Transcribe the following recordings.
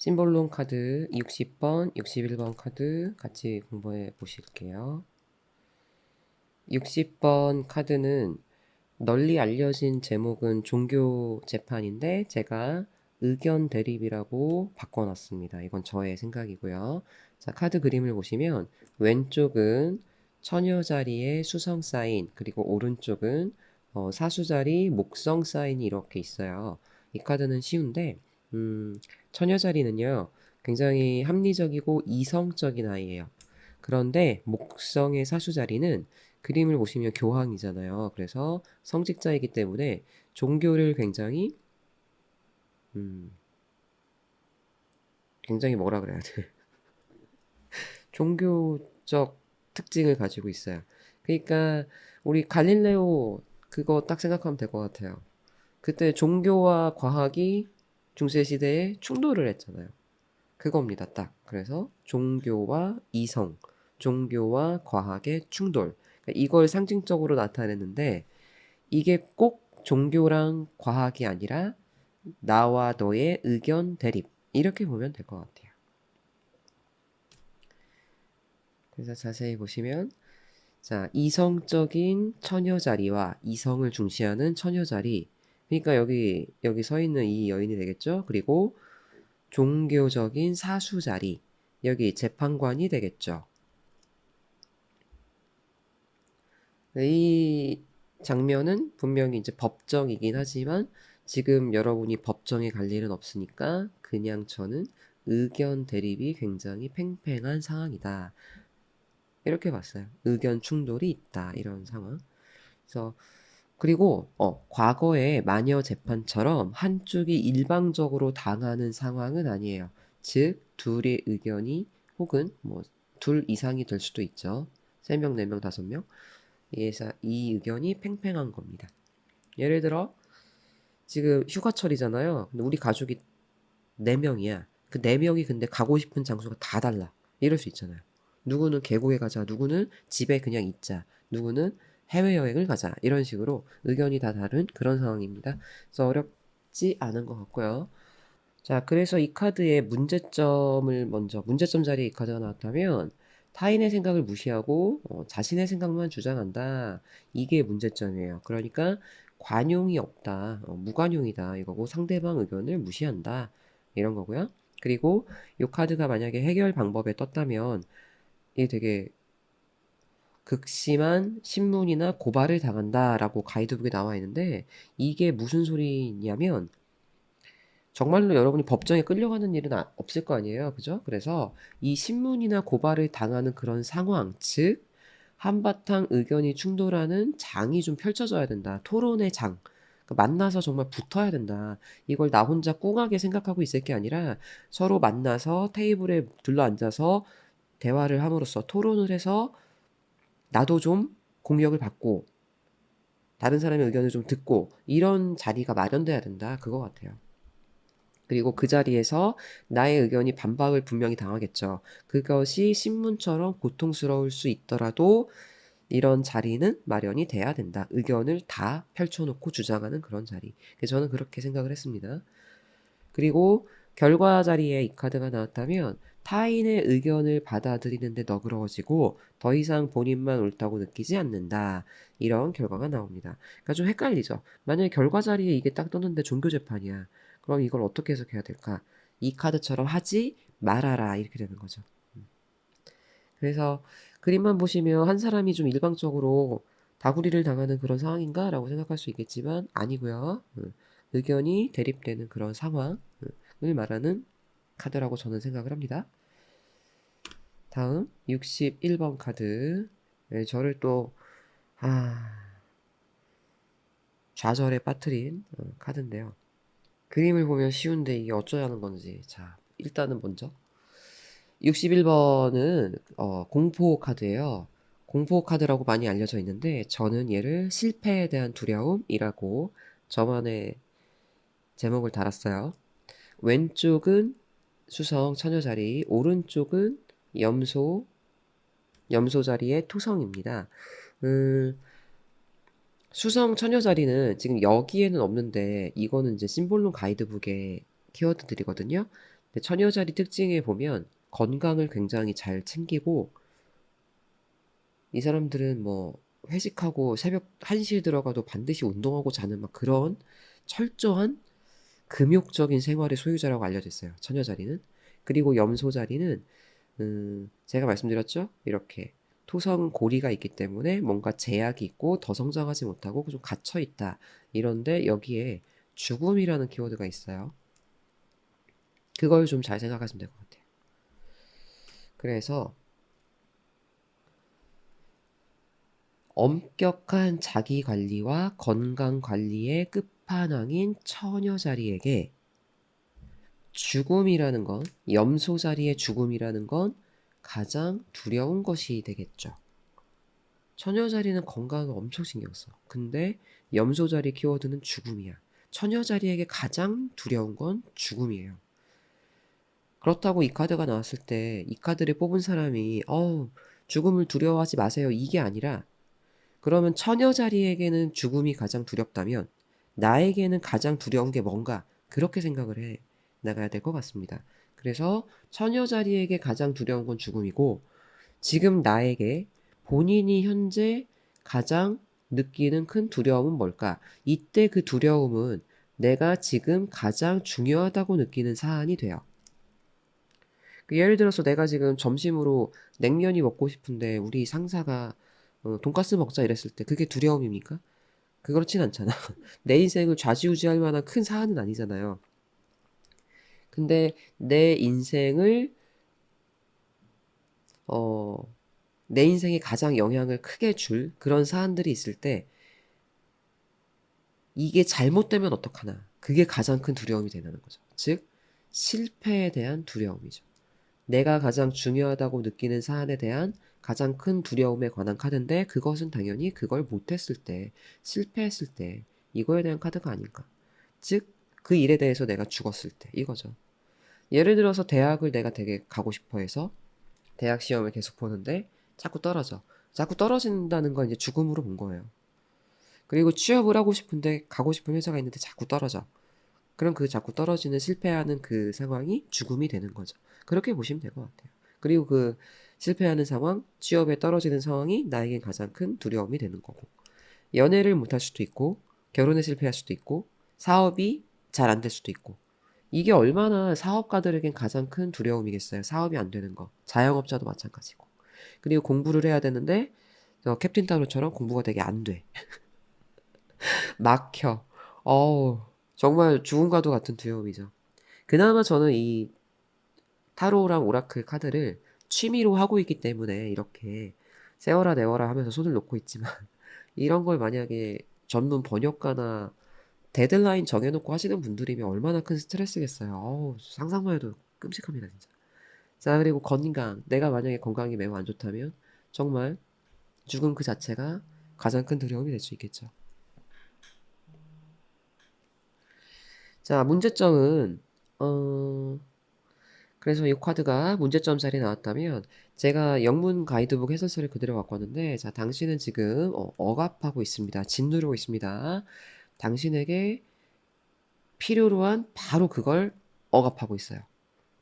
심볼론 카드 60번, 61번 카드 같이 공부해 보실게요. 60번 카드는 널리 알려진 제목은 종교 재판인데 제가 의견 대립이라고 바꿔놨습니다. 이건 저의 생각이고요. 자, 카드 그림을 보시면 왼쪽은 처녀 자리에 수성 사인, 그리고 오른쪽은 사수 자리 목성 사인이 이렇게 있어요. 이 카드는 쉬운데 처녀 자리는요, 굉장히 합리적이고 이성적인 아이예요. 그런데 목성의 사수 자리는 그림을 보시면 교황이잖아요. 그래서 성직자이기 때문에 종교를 음, 굉장히 뭐라 그래야 돼. 종교적 특징을 가지고 있어요. 그러니까 우리 갈릴레오 그거 딱 생각하면 될 것 같아요. 그때 종교와 과학이 중세 시대에 충돌을 했잖아요. 그겁니다, 딱. 그래서 종교와 이성, 종교와 과학의 충돌. 그러니까 이걸 상징적으로 나타내는데 이게 꼭 종교랑 과학이 아니라 나와 너의 의견 대립. 이렇게 보면 될 것 같아요. 그래서 자세히 보시면 자, 이성적인 처녀 자리와 이성을 중시하는 처녀 자리. 그러니까 여기 서 있는 이 여인이 되겠죠? 그리고 종교적인 사수 자리. 여기 재판관이 되겠죠. 이 장면은 분명히 이제 법정이긴 하지만 지금 여러분이 법정에 갈 일은 없으니까 그냥 저는 의견 대립이 굉장히 팽팽한 상황이다. 이렇게 봤어요. 의견 충돌이 있다. 이런 상황. 그래서 그리고 과거의 마녀 재판처럼 한쪽이 일방적으로 당하는 상황은 아니에요. 즉 둘의 의견이 혹은 뭐 둘 이상이 될 수도 있죠. 3명, 4명, 5명. 이 의견이 팽팽한 겁니다. 예를 들어 지금 휴가철이잖아요. 근데 우리 가족이 4명이야. 그 4명이 근데 가고 싶은 장소가 다 달라. 이럴 수 있잖아요. 누구는 계곡에 가자. 누구는 집에 그냥 있자. 누구는 해외여행을 가자. 이런 식으로 의견이 다 다른 그런 상황입니다. 그래서 어렵지 않은 것 같고요. 자, 그래서 이 카드의 문제점 자리에 이 카드가 나왔다면 타인의 생각을 무시하고 자신의 생각만 주장한다. 이게 문제점이에요. 그러니까 관용이 없다. 무관용이다. 이거고 상대방 의견을 무시한다. 이런 거고요. 그리고 이 카드가 만약에 해결 방법에 떴다면 이게 되게 극심한 신문이나 고발을 당한다라고 가이드북에 나와 있는데 이게 무슨 소리냐면 정말로 여러분이 법정에 끌려가는 일은 없을 거 아니에요. 그죠? 그래서 이 신문이나 고발을 당하는 그런 상황, 즉, 한바탕 의견이 충돌하는 장이 좀 펼쳐져야 된다. 토론의 장. 그러니까 만나서 정말 붙어야 된다. 이걸 나 혼자 꽁하게 생각하고 있을 게 아니라 서로 만나서 테이블에 둘러앉아서 대화를 함으로써 토론을 해서 나도 좀 공격을 받고 다른 사람의 의견을 좀 듣고 이런 자리가 마련돼야 된다. 그거 같아요. 그리고 그 자리에서 나의 의견이 반박을 분명히 당하겠죠. 그것이 신문처럼 고통스러울 수 있더라도 이런 자리는 마련이 돼야 된다. 의견을 다 펼쳐놓고 주장하는 그런 자리. 그래서 저는 그렇게 생각을 했습니다. 그리고 결과 자리에 이 카드가 나왔다면 타인의 의견을 받아들이는데 너그러워지고 더 이상 본인만 옳다고 느끼지 않는다. 이런 결과가 나옵니다. 그러니까 좀 헷갈리죠. 만약에 결과 자리에 이게 딱 떴는데 종교재판이야. 그럼 이걸 어떻게 해석해야 될까? 이 카드처럼 하지 말아라. 이렇게 되는 거죠. 그래서 그림만 보시면 한 사람이 좀 일방적으로 다구리를 당하는 그런 상황인가? 라고 생각할 수 있겠지만 아니고요. 의견이 대립되는 그런 상황을 말하는 카드라고 저는 생각을 합니다. 다음 61번 카드. 네, 저를 또 좌절에 빠뜨린 카드인데요. 그림을 보면 쉬운데 이게 어쩌야 하는 건지. 자, 일단은 먼저 61번은 공포 카드예요. 공포 카드라고 많이 알려져 있는데 저는 얘를 실패에 대한 두려움이라고 저만의 제목을 달았어요. 왼쪽은 수성 처녀 자리, 오른쪽은 염소 자리의 토성입니다. 수성 처녀 자리는 지금 여기에는 없는데 이거는 이제 심볼론 가이드북의 키워드들이거든요. 근데 처녀자리 특징에 보면 건강을 굉장히 잘 챙기고 이 사람들은 뭐 회식하고 새벽 1시에 들어가도 반드시 운동하고 자는 막 그런 철저한 금욕적인 생활의 소유자라고 알려져 있어요. 처녀자리는. 그리고 염소자리는 제가 말씀드렸죠? 이렇게 토성 고리가 있기 때문에 뭔가 제약이 있고 더 성장하지 못하고 좀 갇혀 있다. 이런데 여기에 죽음이라는 키워드가 있어요. 그걸 좀 잘 생각하시면 될 것 같아요. 그래서 엄격한 자기 관리와 건강 관리의 끝판왕인 처녀 자리에게 죽음이라는 건, 염소 자리의 죽음이라는 건 가장 두려운 것이 되겠죠. 처녀 자리는 건강을 엄청 신경 써. 근데 염소 자리 키워드는 죽음이야. 처녀 자리에게 가장 두려운 건 죽음이에요. 그렇다고 이 카드가 나왔을 때 이 카드를 뽑은 사람이 죽음을 두려워하지 마세요. 이게 아니라 그러면 처녀 자리에게는 죽음이 가장 두렵다면 나에게는 가장 두려운 게 뭔가 그렇게 생각을 해 나가야 될 것 같습니다. 그래서 처녀 자리에게 가장 두려운 건 죽음이고 지금 나에게 본인이 현재 가장 느끼는 큰 두려움은 뭘까? 이때 그 두려움은 내가 지금 가장 중요하다고 느끼는 사안이 돼요. 예를 들어서 내가 지금 점심으로 냉면이 먹고 싶은데 우리 상사가 돈가스 먹자 이랬을 때 그게 두려움입니까? 그렇진 않잖아. 내 인생을 좌지우지할 만한 큰 사안은 아니잖아요. 근데 내 인생을 내 인생에 가장 영향을 크게 줄 그런 사안들이 있을 때 이게 잘못되면 어떡하나. 그게 가장 큰 두려움이 되는 거죠. 즉 실패에 대한 두려움이죠. 내가 가장 중요하다고 느끼는 사안에 대한 가장 큰 두려움에 관한 카드인데 그것은 당연히 그걸 못했을 때, 실패했을 때 이거에 대한 카드가 아닐까. 즉 그 일에 대해서 내가 죽었을 때 이거죠. 예를 들어서 대학을 내가 되게 가고 싶어 해서 대학 시험을 계속 보는데 자꾸 떨어져. 자꾸 떨어진다는 건 이제 죽음으로 본 거예요. 그리고 취업을 하고 싶은데 가고 싶은 회사가 있는데 자꾸 떨어져. 그럼 그 자꾸 떨어지는 실패하는 그 상황이 죽음이 되는 거죠. 그렇게 보시면 될 것 같아요. 그리고 그 실패하는 상황, 취업에 떨어지는 상황이 나에겐 가장 큰 두려움이 되는 거고 연애를 못할 수도 있고 결혼에 실패할 수도 있고 사업이 잘 안 될 수도 있고 이게 얼마나 사업가들에겐 가장 큰 두려움이겠어요. 사업이 안 되는 거. 자영업자도 마찬가지고. 그리고 공부를 해야 되는데 캡틴 타로처럼 공부가 되게 안 돼. 막혀. 어우, 정말 죽음과도 같은 두려움이죠. 그나마 저는 이 타로랑 오라클 카드를 취미로 하고 있기 때문에 이렇게 세워라 내워라 하면서 손을 놓고 있지만 이런 걸 만약에 전문 번역가나 데드라인 정해놓고 하시는 분들이면 얼마나 큰 스트레스겠어요. 어우, 상상만 해도 끔찍합니다, 진짜. 자, 그리고 건강. 내가 만약에 건강이 매우 안 좋다면 정말 죽음 그 자체가 가장 큰 두려움이 될 수 있겠죠. 자, 문제점은 그래서 이 카드가 문제점 자리에 나왔다면 제가 영문 가이드북 해설서를 그대로 갖고 왔는데 자, 당신은 지금 억압하고 있습니다. 짓누르고 있습니다. 당신에게 필요로 한 바로 그걸 억압하고 있어요.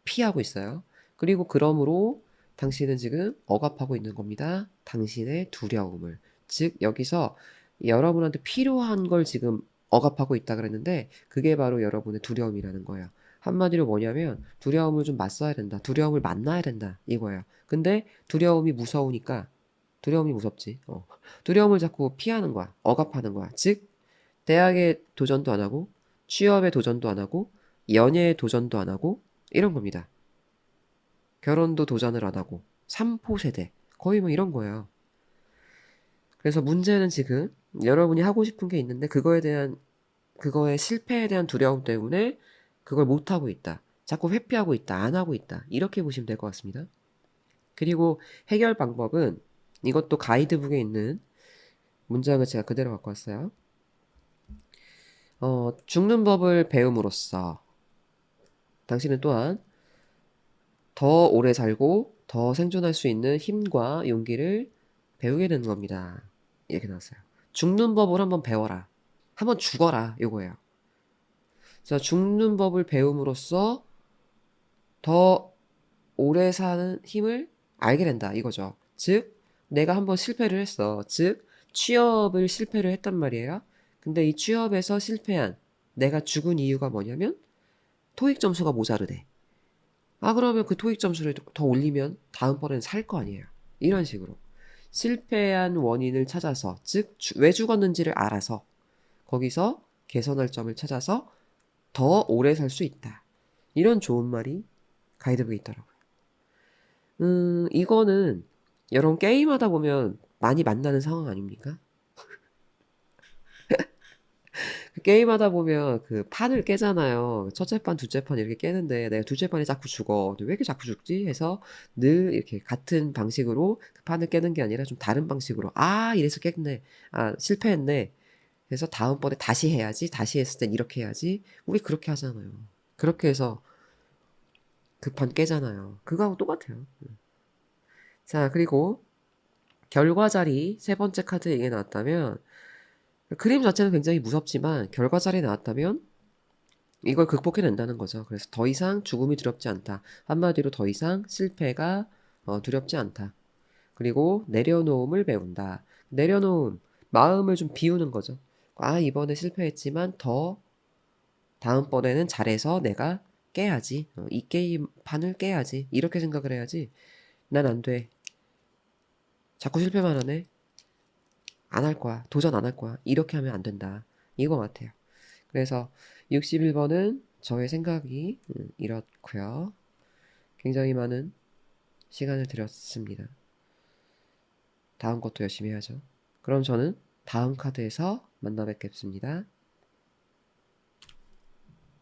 피하고 있어요. 그리고 그러므로 당신은 지금 억압하고 있는 겁니다. 당신의 두려움을. 즉 여기서 여러분한테 필요한 걸 지금 억압하고 있다 그랬는데 그게 바로 여러분의 두려움이라는 거예요. 한마디로 뭐냐면 두려움을 좀 맞서야 된다. 두려움을 만나야 된다. 이거예요. 근데 두려움이 무서우니까 두려움이 무섭지. 두려움을 자꾸 피하는 거야. 억압하는 거야. 즉 대학에 도전도 안 하고 취업에 도전도 안 하고 연애에 도전도 안 하고 이런 겁니다. 결혼도 도전을 안 하고 3포 세대 거의 뭐 이런 거예요. 그래서 문제는 지금 여러분이 하고 싶은 게 있는데 그거의 실패에 대한 두려움 때문에 그걸 못 하고 있다. 자꾸 회피하고 있다. 안 하고 있다. 이렇게 보시면 될 것 같습니다. 그리고 해결 방법은 이것도 가이드북에 있는 문장을 제가 그대로 갖고 왔어요. 죽는 법을 배움으로써 당신은 또한 더 오래 살고 더 생존할 수 있는 힘과 용기를 배우게 되는 겁니다. 이렇게 나왔어요. 죽는 법을 한번 배워라. 한번 죽어라. 요거예요. 자, 죽는 법을 배움으로써 더 오래 사는 힘을 알게 된다 이거죠. 즉 내가 한번 실패를 했어. 즉 취업을 실패를 했단 말이에요. 근데 이 취업에서 실패한 내가 죽은 이유가 뭐냐면 토익 점수가 모자르대. 아 그러면 그 토익 점수를 더 올리면 다음번에는 살 거 아니에요. 이런 식으로 실패한 원인을 찾아서 즉 왜 죽었는지를 알아서 거기서 개선할 점을 찾아서 더 오래 살 수 있다. 이런 좋은 말이 가이드북에 있더라고요. 이거는 여러분 게임하다 보면 많이 만나는 상황 아닙니까? 그 게임하다 보면 그 판을 깨잖아요. 첫째 판, 둘째 판 이렇게 깨는데 내가 둘째 판에 자꾸 죽어. 근데 왜 이렇게 자꾸 죽지? 해서 늘 이렇게 같은 방식으로 그 판을 깨는 게 아니라 좀 다른 방식으로 아 이래서 깼네. 아 실패했네. 그래서 다음번에 다시 해야지. 다시 했을 땐 이렇게 해야지. 우리 그렇게 하잖아요. 그렇게 해서 그 판 깨잖아요. 그거하고 똑같아요. 자, 그리고 결과 자리 세 번째 카드 이게 나왔다면 그림 자체는 굉장히 무섭지만 결과 자리 나왔다면 이걸 극복해낸다는 거죠. 그래서 더 이상 죽음이 두렵지 않다. 한마디로 더 이상 실패가 두렵지 않다. 그리고 내려놓음을 배운다. 내려놓음, 마음을 좀 비우는 거죠. 아, 이번에 실패했지만 더 다음번에는 잘해서 내가 깨야지. 이 게임 판을 깨야지. 이렇게 생각을 해야지. 난 안 돼. 자꾸 실패만 하네. 안 할 거야. 도전 안 할 거야. 이렇게 하면 안 된다. 이거 같아요. 그래서 61번은 저의 생각이 이렇고요. 굉장히 많은 시간을 들였습니다. 다음 것도 열심히 하죠. 그럼 저는 다음 카드에서 만나 뵙겠습니다.